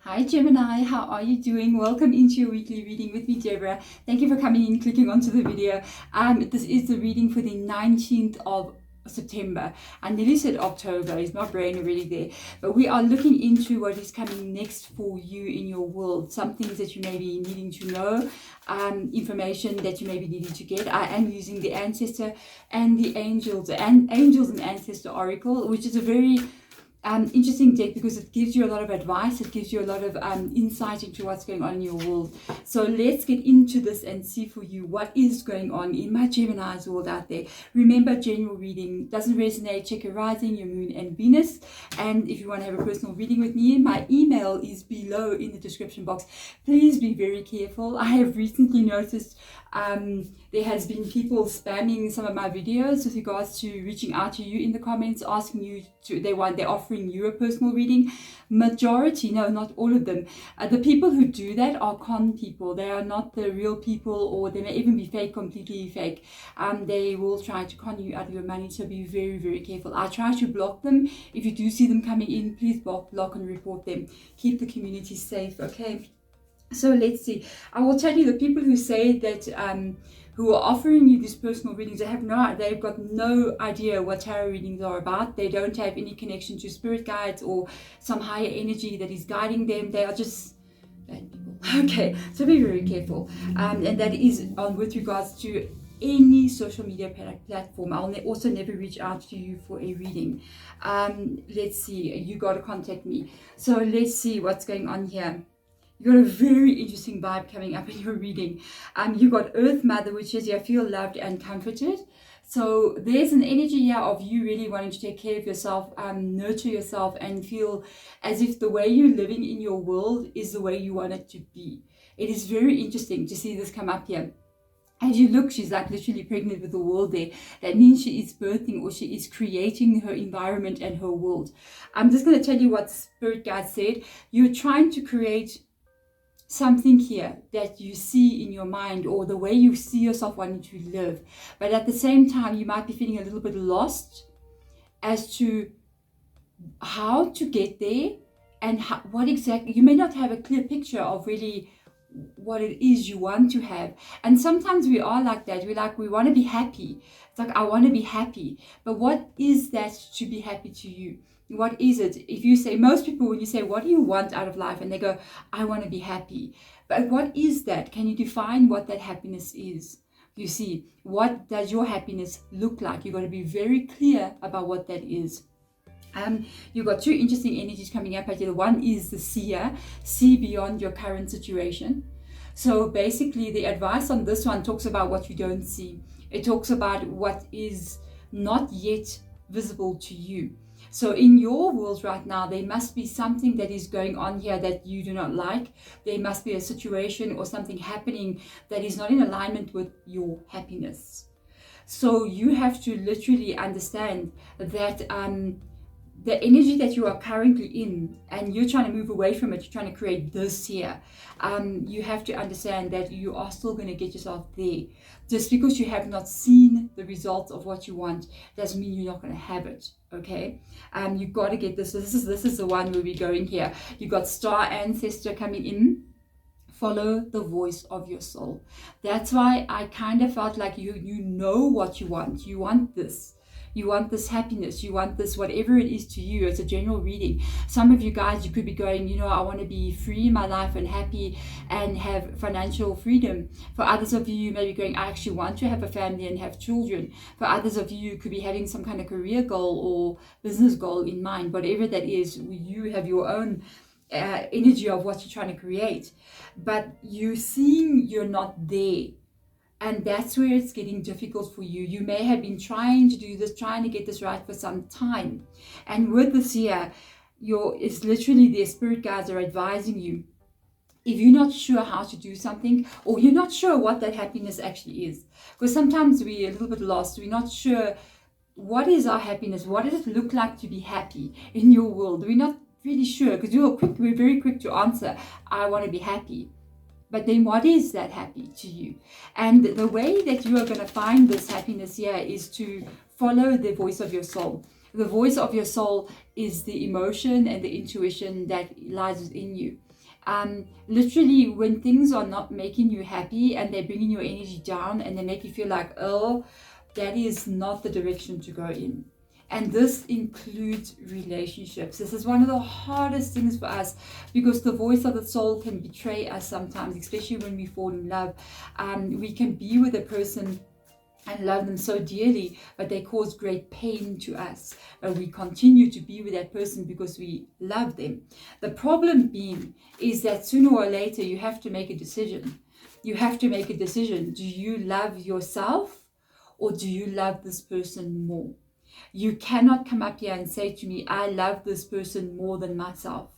Hi Gemini, how are you doing? Welcome into your weekly reading with me, Deborah. Thank you for coming in, clicking onto the video. This is the reading for the 19th of September. I nearly said October, is my brain already there? But we are looking into what is coming next for you in your world. Some things that you may be needing to know, information that you may be needing to get. I am using the Ancestor and the Angels and Ancestor Oracle, which is a very interesting deck because it gives you a lot of advice. It gives you a lot of insight into what's going on in your world. So let's get into this and see for you what is going on in my Gemini's world out there. Remember, general reading doesn't resonate. Check your rising, your moon and Venus. And if you want to have a personal reading with me, my email is below in the description box. Please be very careful. I have recently noticed there has been people spamming some of my videos with regards to reaching out to you in the comments, asking you to, they're offering you a personal reading. Majority, no, not all of them. The people who do that are con people. They are not the real people, or they may even be fake, completely fake. They will try to con you out of your money, so be very, very careful. I try to block them. If you do see them coming in, please block and report them. Keep the community safe, okay? So let's see. I will tell you, the people who say that who are offering you these personal readings, they've got no idea what tarot readings are about. They don't have any connection to spirit guides or some higher energy that is guiding them. They are just bad people. Okay, so be very careful. And that is with regards to any social media platform. I'll also never reach out to you for a reading. Let's see. You got to contact me. So let's see what's going on here. You got a very interesting vibe coming up in your reading. You got Earth Mother, which says you feel loved and comforted. So there's an energy here of you really wanting to take care of yourself, nurture yourself, and feel as if the way you're living in your world is the way you want it to be. It is very interesting to see this come up here. As you look, she's like literally pregnant with the world there. That means she is birthing, or she is creating her environment and her world. I'm just going to tell you what Spirit Guide said. You're trying to create something here that you see in your mind, or the way you see yourself wanting to live, but at the same time you might be feeling a little bit lost as to how to get there, and what exactly, you may not have a clear picture of really what it is you want to have. And sometimes we are like that. We want to be happy. It's like, I want to be happy, but what is that to be happy to you? What is it? If you say, most people, when you say, what do you want out of life? And they go, I want to be happy. But what is that? Can you define what that happiness is? You see, what does your happiness look like? You've got to be very clear about what that is. You've got two interesting energies coming up at you. One is the seer, see beyond your current situation. So basically the advice on this one talks about what you don't see. It talks about what is not yet visible to you. So in your world right now, there must be something that is going on here that you do not like. There must be a situation or something happening that is not in alignment with your happiness. So you have to literally understand that the energy that you are currently in, and you're trying to move away from it, you're trying to create this here. You have to understand that you are still going to get yourself there. Just because you have not seen the results of what you want doesn't mean you're not going to have it. Okay, you've got to get this. So this is the one where we're going here. You've got Star Ancestor coming in. Follow the voice of your soul. That's why I kind of felt like you know what you want. You want this. You want this happiness, you want this, whatever it is to you. It's a general reading. Some of you guys, you could be going, I want to be free in my life and happy and have financial freedom. For others of you, you may be going, I actually want to have a family and have children. For others of you, you could be having some kind of career goal or business goal in mind. Whatever that is, you have your own energy of what you're trying to create. But you seem you're not there. And that's where it's getting difficult for you. You may have been trying to do this, trying to get this right for some time. And with this here, it's literally their spirit guides are advising you. If you're not sure how to do something, or you're not sure what that happiness actually is. Because sometimes we're a little bit lost. We're not sure, what is our happiness? What does it look like to be happy in your world? We're not really sure, because we're very quick to answer, I want to be happy. But then what is that happy to you? And the way that you are going to find this happiness here is to follow the voice of your soul. The voice of your soul is the emotion and the intuition that lies within you. Literally, when things are not making you happy and they're bringing your energy down and they make you feel like, oh, that is not the direction to go in. And this includes relationships. This is one of the hardest things for us, because the voice of the soul can betray us sometimes, especially when we fall in love. We can be with a person and love them so dearly, but they cause great pain to us. But we continue to be with that person because we love them. The problem being is that sooner or later you have to make a decision. You have to make a decision. Do you love yourself, or do you love this person more? You cannot come up here and say to me, I love this person more than myself.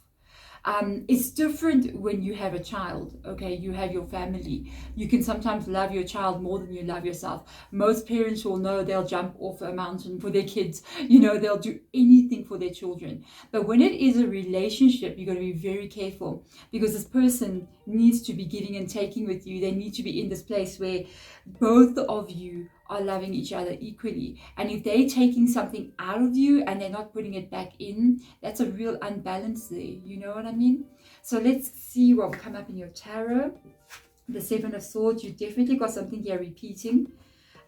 It's different when you have a child, okay? You have your family. You can sometimes love your child more than you love yourself. Most parents will know they'll jump off a mountain for their kids. They'll do anything for their children. But when it is a relationship, you've got to be very careful, because this person needs to be giving and taking with you. They need to be in this place where both of you are loving each other equally. And if they're taking something out of you and they're not putting it back in, that's a real unbalance there. You know what I mean? So let's see what will come up in your tarot. The Seven of Swords, you definitely got something here repeating.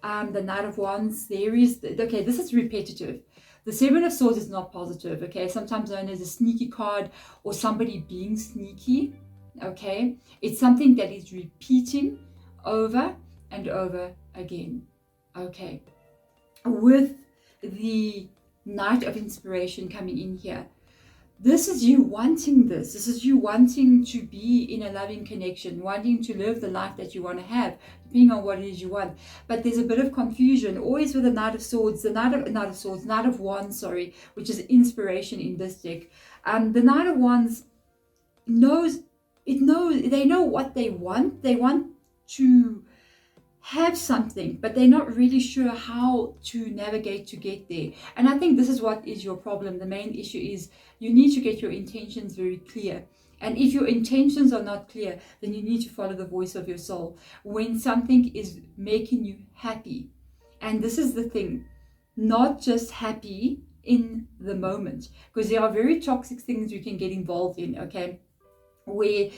The Knight of Wands, okay, this is repetitive. The Seven of Swords is not positive, okay? Sometimes known as a sneaky card, or somebody being sneaky, okay? It's something that is repeating over and over again. Okay, with the Knight of Inspiration coming in here, this is you wanting this. This is you wanting to be in a loving connection, wanting to live the life that you want to have, depending on what it is you want. But there's a bit of confusion always with the Knight of Swords, Knight of Wands, sorry, which is inspiration in this deck. The Knight of Wands they know what they want. They want to have something, but they're not really sure how to navigate to get there. And I think this is what is your problem. The main issue is you need to get your intentions very clear. And if your intentions are not clear, then you need to follow the voice of your soul when something is making you happy. And this is the thing, not just happy in the moment, because there are very toxic things you can get involved in, okay, where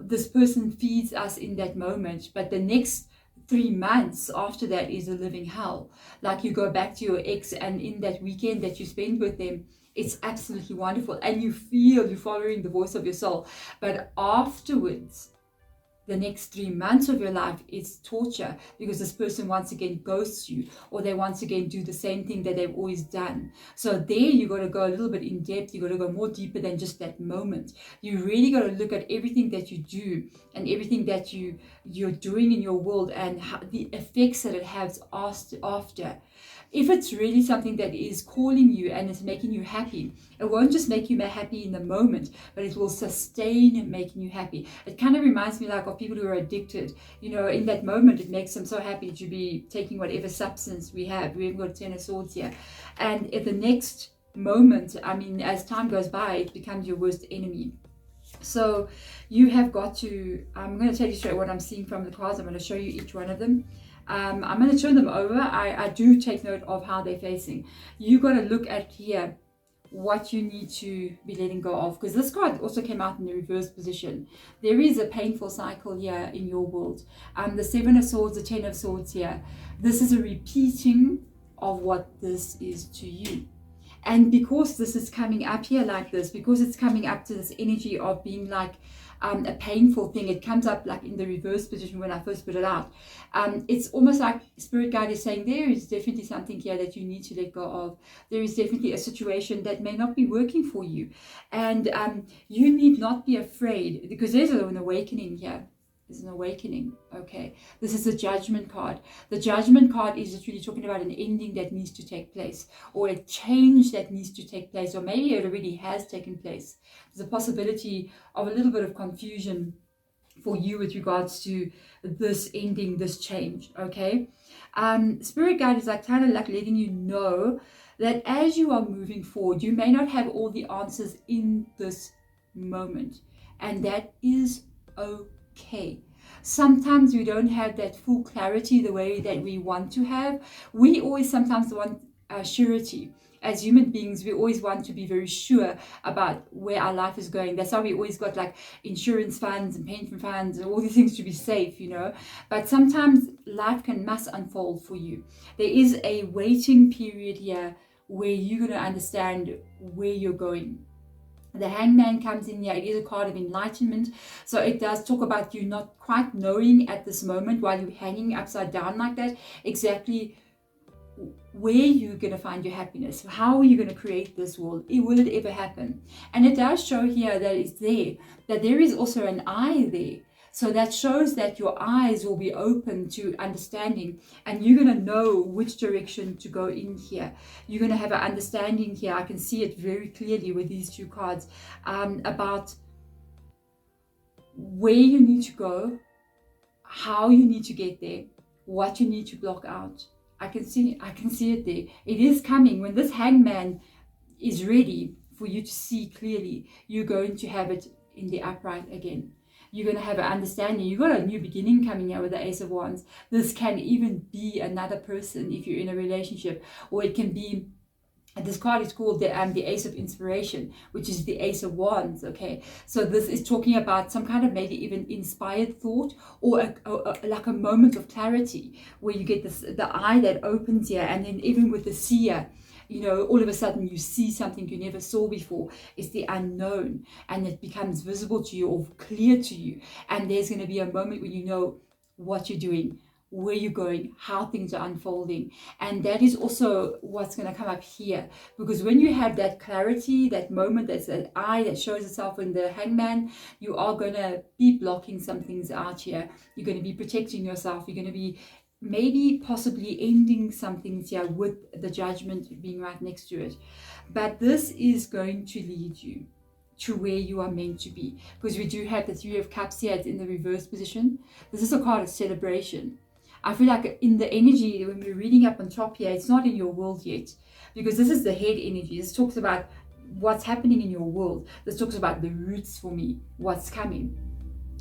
this person feeds us in that moment, but the next 3 months after that is a living hell. Like, you go back to your ex, and in that weekend that you spend with them, it's absolutely wonderful, and you feel you're following the voice of your soul. But afterwards, the next 3 months of your life is torture, because this person once again ghosts you, or they once again do the same thing that they've always done. So there you got to go a little bit in depth. You got to go more deeper than just that moment. You really got to look at everything that you do and everything that you're doing in your world, and how, the effects that it has after. If it's really something that is calling you and is making you happy, it won't just make you happy in the moment, but it will sustain making you happy. It kind of reminds me like of people who are addicted. In that moment, it makes them so happy to be taking whatever substance we have. We haven't got 10 of Swords here. And at the next moment, as time goes by, it becomes your worst enemy. So you have got to, I'm going to tell you straight what I'm seeing from the cards. I'm going to show you each one of them. I'm going to turn them over. I do take note of how they're facing. You got to look at here what you need to be letting go of, because this card also came out in the reverse position. There is a painful cycle here in your world. The Seven of Swords, the 10 of Swords here. This is a repeating of what this is to you. And because this is coming up here like this, because it's coming up to this energy of being like a painful thing, it comes up like in the reverse position when I first put it out. It's almost like Spirit Guide is saying there is definitely something here that you need to let go of. There is definitely a situation that may not be working for you. And you need not be afraid, because there's an awakening here. There's an awakening, okay? This is the Judgment card. The Judgment card is literally talking about an ending that needs to take place, or a change that needs to take place, or maybe it already has taken place. There's a possibility of a little bit of confusion for you with regards to this ending, this change, okay? Spirit Guide is like kind of like letting you know that as you are moving forward, you may not have all the answers in this moment, and that is okay. Sometimes we don't have that full clarity the way that we want to have. We always sometimes want surety. as human beings, we always want to be very sure about where our life is going. That's why we always got like insurance funds and pension funds and all these things to be safe, you know. But sometimes life must unfold for you. There is a waiting period here where you're going to understand where you're going. The Hangman comes in here. It is a card of enlightenment. So it does talk about you not quite knowing at this moment, while you're hanging upside down like that, exactly where you're going to find your happiness. How are you going to create this world? Will it ever happen? And it does show here that it's there, that there is also an eye there. So that shows that your eyes will be open to understanding, and you're going to know which direction to go in here. You're going to have an understanding here. I can see it very clearly with these two cards, about where you need to go, how you need to get there, what you need to block out. I can see it there. It is coming. When this Hangman is ready for you to see clearly, you're going to have it in the upright again. You're going to have an understanding. You've got a new beginning coming here with the Ace of Wands. This can even be another person if you're in a relationship, or it can be, this card is called the Ace of Inspiration, which is the Ace of Wands. Okay, so this is talking about some kind of maybe even inspired thought, or like a moment of clarity where you get the eye that opens here, and then even with the seer, you know, all of a sudden you see something you never saw before. It's the unknown, and it becomes visible to you or clear to you. And there's going to be a moment when you know what you're doing, where you're going, how things are unfolding. And that is also what's going to come up here, because when you have that clarity, that moment, that's that eye that shows itself in the Hangman, you are going to be blocking some things out here. You're going to be protecting yourself. You're going to be maybe possibly ending some things here with the Judgment being right next to it. But this is going to lead you to where you are meant to be, because we do have the Three of Cups here. It's in the reverse position. This is a card of celebration. I feel like in the energy, when we're reading up on top here, it's not in your world yet, because this is the head energy. This talks about what's happening in your world. This talks about the roots for me, what's coming.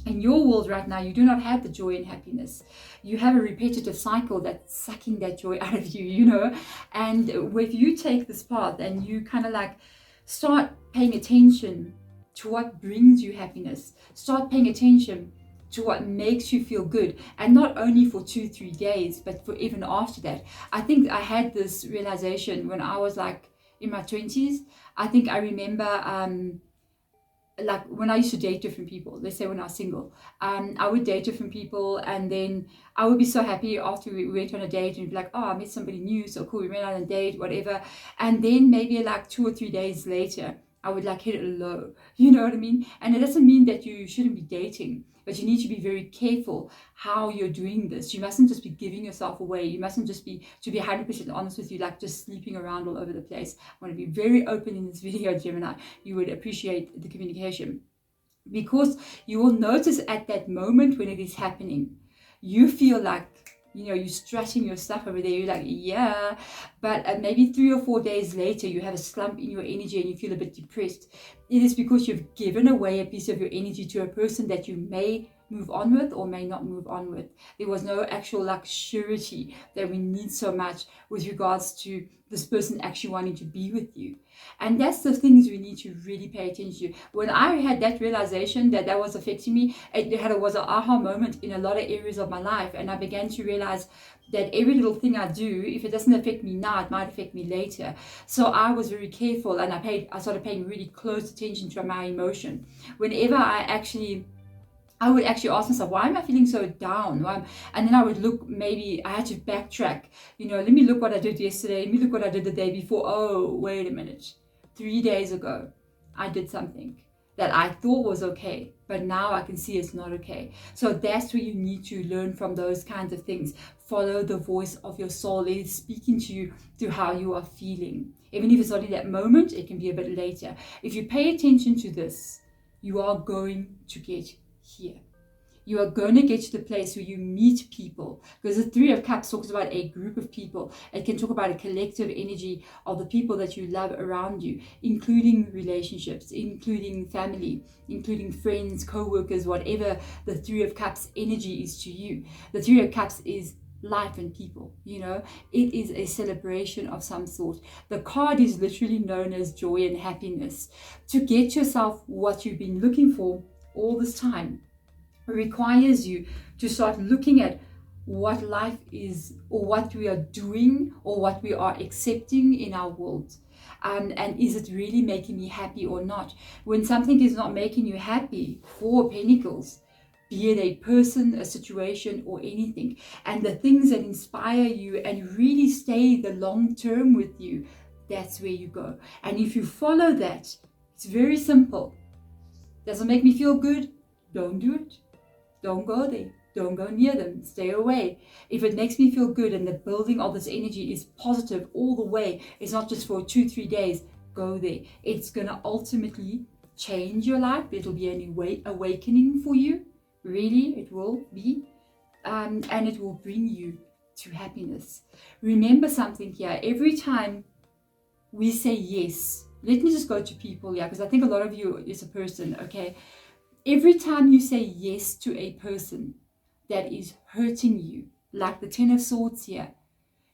In your world right now, you do not have the joy and happiness. You have a repetitive cycle that's sucking that joy out of you, you know. And if you take this path and you kind of like start paying attention to what brings you happiness, start paying attention to what makes you feel good, and not only for 2-3 days, but for even after that. I think I had this realization when I was like in my 20s. I think I remember like when I used to date different people, let's say when I was single, I would date different people, and then I would be so happy after we went on a date and be like, oh, I met somebody new, so cool, we went on a date, whatever. And then maybe like 2 or 3 days later, I would like hit it low, you know what I mean? And it doesn't mean that you shouldn't be dating, but you need to be very careful how you're doing this. You mustn't just be giving yourself away. You mustn't just be, to be 100% honest with you, like just sleeping around all over the place. I want to be very open in this video, Gemini. You would appreciate the communication, because you will notice at that moment when it is happening, you feel like, you know, you're stressing your stuff over there. You're like, yeah, but maybe 3 or 4 days later, you have a slump in your energy and you feel a bit depressed. It is because you've given away a piece of your energy to a person that you may move on with or may not move on with. There was no actual like surety that we need so much with regards to this person actually wanting to be with you. And that's the things we need to really pay attention to. When I had that realization that was affecting me, it was an aha moment in a lot of areas of my life. And I began to realize that every little thing I do, if it doesn't affect me now, it might affect me later. So I was very careful, and I started paying really close attention to my emotion. Whenever I would actually ask myself, why am I feeling so down? And then I would look, maybe I had to backtrack. You know, let me look what I did yesterday. Let me look what I did the day before. Oh, wait a minute. 3 days ago, I did something that I thought was okay, but now I can see it's not okay. So that's where you need to learn from those kinds of things. Follow the voice of your soul. It is speaking to you through how you are feeling. Even if it's not in that moment, it can be a bit later. If you pay attention to this, you are going to get here. You are going to get to the place where you meet people, because the Three of Cups talks about a group of people. It can talk about a collective energy of the people that you love around you, including relationships, including family, including friends, co-workers, whatever the Three of Cups energy is to you. The Three of Cups is life and people. You know, it is a celebration of some sort. The card is literally known as joy and happiness. To get yourself what you've been looking for all this time requires you to start looking at what life is, or what we are doing, or what we are accepting in our world. And is it really making me happy or not? When something is not making you happy, Four of Pentacles, be it a person, a situation, or anything, and the things that inspire you and really stay the long term with you, that's where you go. And if you follow that, it's very simple. Doesn't make me feel good? Don't do it. Don't go there. Don't go near them. Stay away. If it makes me feel good and the building of this energy is positive all the way, it's not just for 2-3 days, go there. It's going to ultimately change your life. It'll be an awakening for you. Really, it will be. And it will bring you to happiness. Remember something here. Every time we say yes, let me just go to people here, because I think a lot of you is a person, okay? Every time you say yes to a person that is hurting you, like the Ten of Swords here,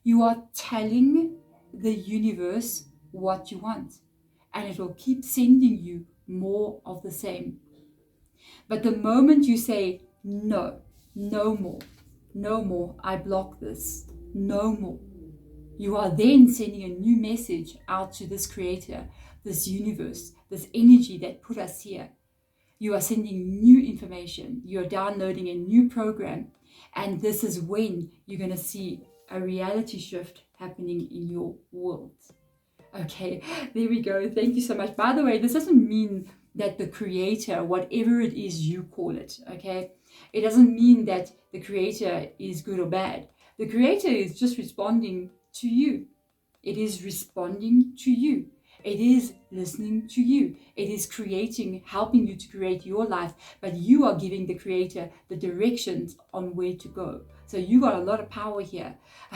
you are telling the universe what you want, and it will keep sending you more of the same. But the moment you say, no, no more, no more, I block this, no more, you are then sending a new message out to this creator, this universe, this energy that put us here. You are sending new information. You are downloading a new program. And this is when you're going to see a reality shift happening in your world. Okay, there we go. Thank you so much. By the way, this doesn't mean that the creator, whatever it is you call it, okay, it doesn't mean that the creator is good or bad. The creator is just responding to you. It is responding to you. It is listening to you. It is creating, helping you to create your life, but you are giving the creator the directions on where to go. So you got a lot of power here.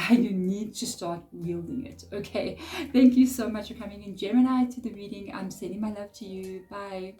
You need to start wielding it. Okay. Thank you so much for coming in, Gemini, to the reading. I'm sending my love to you. Bye.